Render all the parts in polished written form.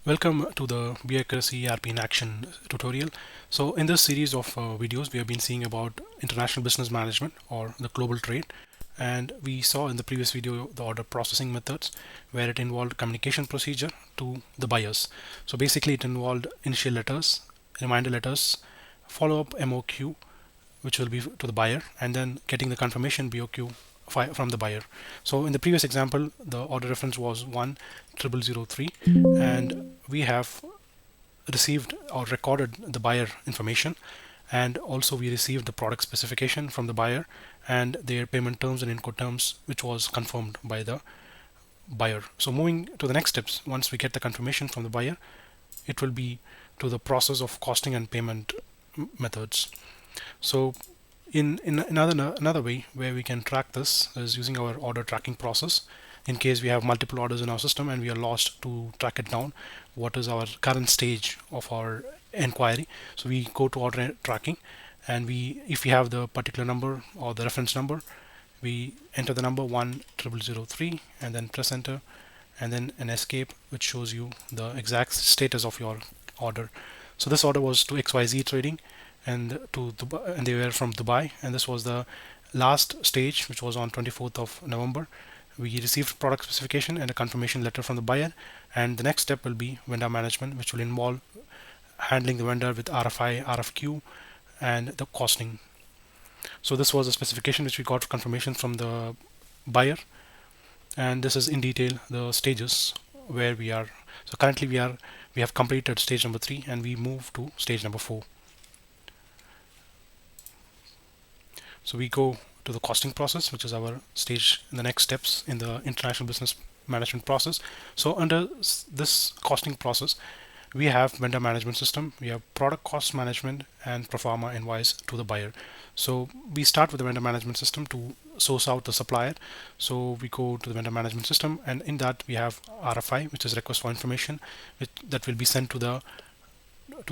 Welcome to the Bureaucracy ERP in Action tutorial. So in this series of videos, we have been seeing about international business management or the global trade. And we saw in the previous video the order processing methods where it involved communication procedure to the buyers. So basically it involved initial letters, reminder letters, follow-up MOQ, which will be to the buyer, and then getting the confirmation BOQ from the buyer. So in the previous example, the order reference was 10003, and we have received or recorded the buyer information, and also we received the product specification from the buyer and their payment terms and Incoterms, which was confirmed by the buyer. So moving to the next steps, once we get the confirmation from the buyer, it will be to the process of costing and payment methods. So in another way where we can track this is using our order tracking process. In case we have multiple orders in our system and we are lost to track it down, what is our current stage of our inquiry? So we go to order tracking, and if we have the particular number or the reference number, we enter the number 10003 and then press enter, and then an escape which shows you the exact status of your order. So this order was to XYZ Trading, and and they were from Dubai, and this was the last stage, which was on 24th of November. We received product specification and a confirmation letter from the buyer, and the next step will be vendor management, which will involve handling the vendor with RFI RFQ and the costing. So this was a specification which we got confirmation from the buyer, and this is in detail the stages where we are. So currently we have completed stage number 3 and we move to stage number 4. So we go to the costing process, which is our stage in the next steps in the international business management process. So under this costing process, we have vendor management system, we have product cost management, and pro forma invoice to the buyer. So we start with the vendor management system to source out the supplier. So we go to the vendor management system, and in that we have RFI, which is request for information, that will be sent to the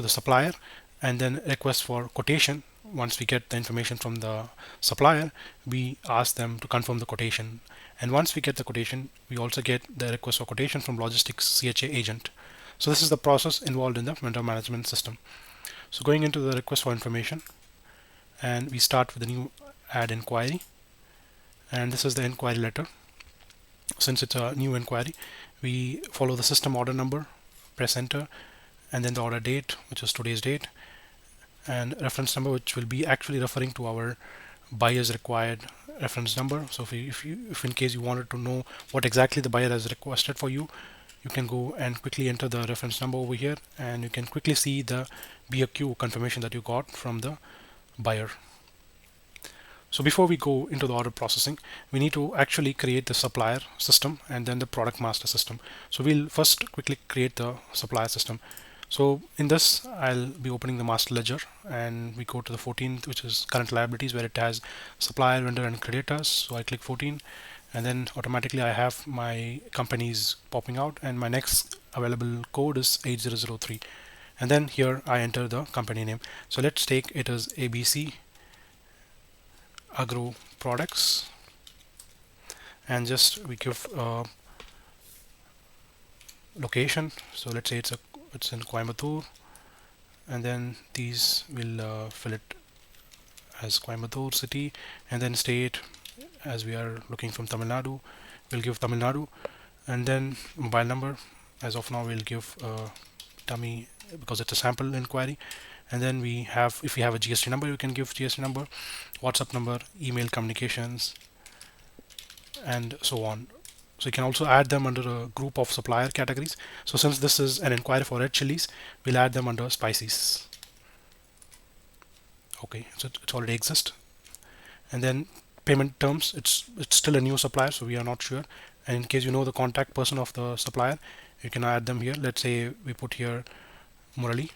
supplier, and then request for quotation. Once we get the information from the supplier, we ask them to confirm the quotation, and once we get the quotation, we also get the request for quotation from logistics CHA agent. So this is the process involved in the vendor management system. So going into the request for information, and we start with a new add inquiry, and this is the inquiry letter. Since it's a new inquiry, we follow the system order number, press enter, and then the order date, which is today's date, and reference number, which will be actually referring to our buyer's required reference number. So if in case you wanted to know what exactly the buyer has requested for you, you can go and quickly enter the reference number over here, and you can quickly see the BOQ confirmation that you got from the buyer. So before we go into the order processing, we need to actually create the supplier system and then the product master system. So we'll first quickly create the supplier system. So in this, I'll be opening the master ledger, and we go to the 14th, which is current liabilities, where it has supplier, vendor, and creditors. So I click 14, and then automatically I have my companies popping out, and my next available code is 8003. And then here I enter the company name. So let's take it as ABC Agro Products, and just we give location. So let's say it's in Coimbatore, and then these will fill it as Coimbatore city, and then state, as we are looking from Tamil Nadu, we'll give Tamil Nadu, and then mobile number. As of now, we'll give dummy because it's a sample inquiry. And then if we have a GST number, you can give GST number, WhatsApp number, email communications, and so on. So you can also add them under a group of supplier categories. So since this is an inquiry for red chilies, we'll add them under spices. Okay, so it already exists. And then payment terms, it's still a new supplier, so we are not sure. And in case you know the contact person of the supplier, you can add them here. Let's say we put here Murali,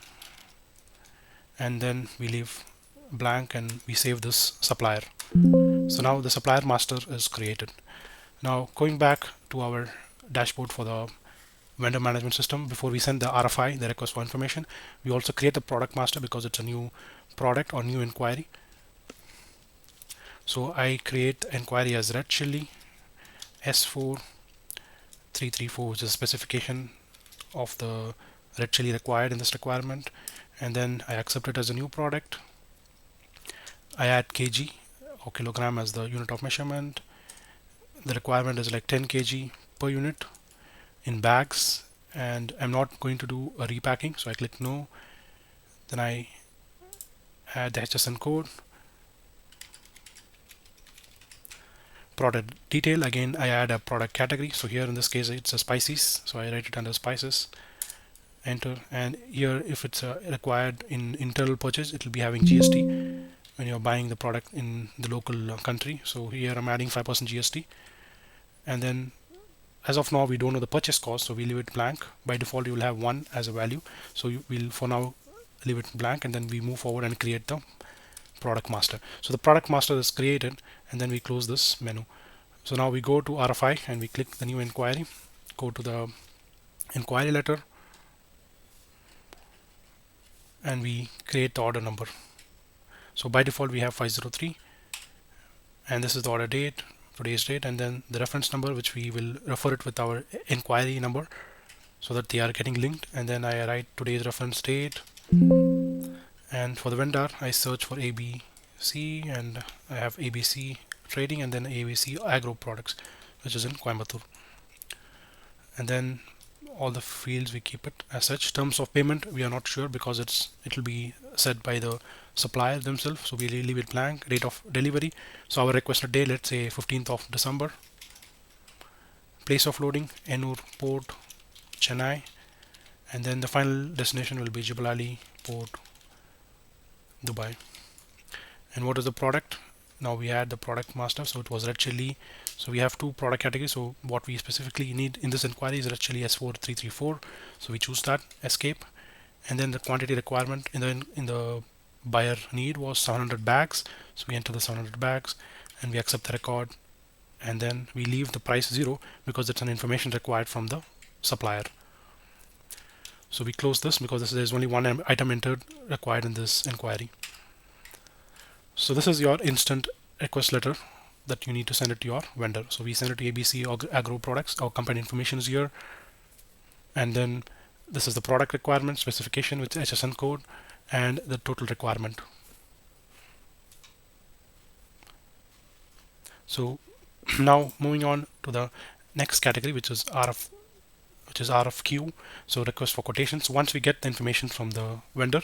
and then we leave blank and we save this supplier. So now the supplier master is created. Now going back to our dashboard for the vendor management system, before we send the RFI, the request for information, we also create the product master because it's a new product or new inquiry. So I create inquiry as red chili S4 334, which is a specification of the red chili required in this requirement, and then I accept it as a new product. I add kg or kilogram as the unit of measurement. The requirement is like 10 kg per unit in bags, and I'm not going to do a repacking, so I click no. Then I add the HSN code. Product detail, again I add a product category, so here in this case it's a spices, so I write it under spices, enter, and here if it's required in internal purchase, it will be having GST when you're buying the product in the local country. So here I'm adding 5% GST, and then as of now we don't know the purchase cost, so we leave it blank. By default you will have 1 as a value, so you will for now leave it blank, and then we move forward and create the product master. So the product master is created, and then we close this menu. So now we go to RFI and we click the new inquiry, go to the inquiry letter, and we create the order number. So by default we have 503, and this is the order date, today's date, and then the reference number, which we will refer it with our inquiry number so that they are getting linked. And then I write today's reference date, and for the vendor I search for ABC, and I have ABC trading and then ABC agro products, which is in Coimbatore. And then all the fields we keep it as such. Terms of payment we are not sure because it will be set by the supplier themselves, so we leave it blank. Date of delivery, so our requested day, let's say 15th of December. Place of loading, Ennore Port, Chennai, and then the final destination will be Jebel Ali Port, Dubai. And what is the product? Now we add the product master, so it was red chili. So we have two product categories, so what we specifically need in this inquiry is red chili S4334, so we choose that, escape. And then the quantity requirement in the buyer need was 700 bags, so we enter the 700 bags and we accept the record, and then we leave the price 0 because it's an information required from the supplier. So we close this because there's only one item entered required in this inquiry. So this is your instant request letter that you need to send it to your vendor. So we send it to ABC Agro Products. Our company information is here, and then this is the product requirement specification with HSN code and the total requirement. So now moving on to the next category, which is RFQ, so request for quotations. Once we get the information from the vendor,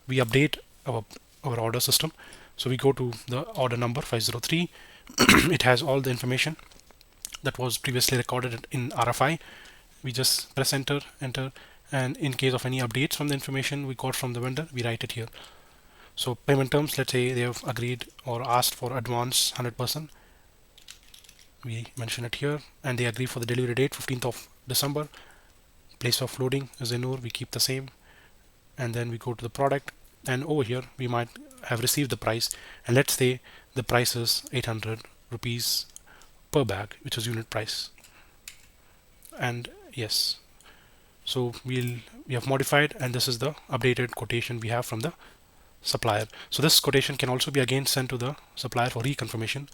we update our order system. So we go to the order number 503. It has all the information that was previously recorded in RFI. We just press enter, and in case of any updates from the information we got from the vendor, we write it here. So payment terms, let's say they have agreed or asked for advance 100%. We mention it here, and they agree for the delivery date 15th of December. Place of loading is Ennore, we keep the same, and then we go to the product, and over here we might have received the price, and let's say the price is 800 rupees per bag, which is unit price. And yes, so we have modified, and this is the updated quotation we have from the supplier. So this quotation can also be again sent to the supplier for reconfirmation.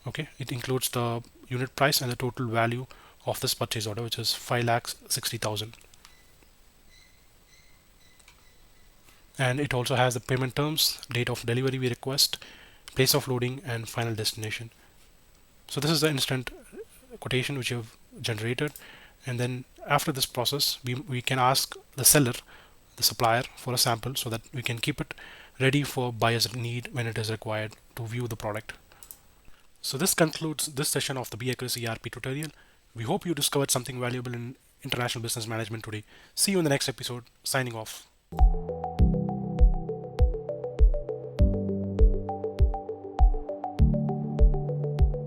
Okay, it includes the unit price and the total value of this purchase order, which is 5,60,000. And it also has the payment terms, date of delivery we request, place of loading, and final destination. So this is the instant quotation which you've generated, and then after this process we can ask the seller, the supplier, for a sample so that we can keep it ready for buyer's need when it is required to view the product. So this concludes this session of the BAccuracy ERP tutorial. We hope you discovered something valuable in international business management today. See you in the next episode. Signing off.